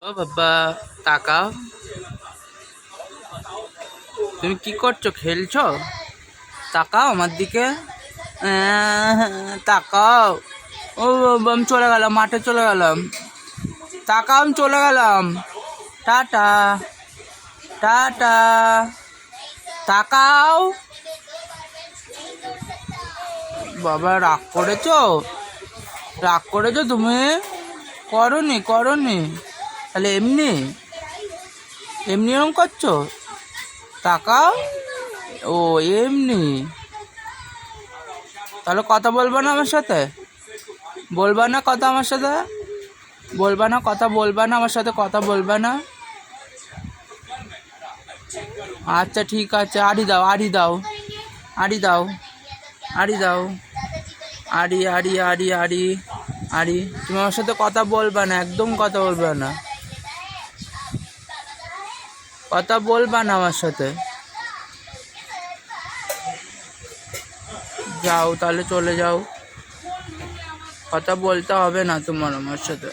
ও বাবা, তাকাও। তুমি কি করছো, খেলছো? তাকাও আমার দিকে। তাকাও। ও বাবা, আমি চলে গেলাম, মাঠে চলে গেলাম। তাকাও, আমি চলে গেলাম। Tata tata. তাকাও। বাবা, রাগ করেছো? রাগ করেছো তুমি? করনি করনি, তাহলে এমনি এমনি এরকম করছো? তাকাও। ও এমনি, তাহলে কথা বলবা না আমার সাথে? বলবা না কথা আমার সাথে? বলবা না কথা, বলবা না আমার সাথে, কথা বলবা না? আচ্ছা ঠিক আছে, আড়ি দাও, আড়ি দাও, আড়ি দাও, আড়ি দাও, আড়ি আড়ি আড়ি আড়ি আড়ি। তুমি আমার সাথে কথা বলবা না, একদম কথা বলবা না, কথা বলবা না আমার সাথে। যাও তাহলে, চলে যাও, কথা বলতে হবে না তোমার আমার সাথে।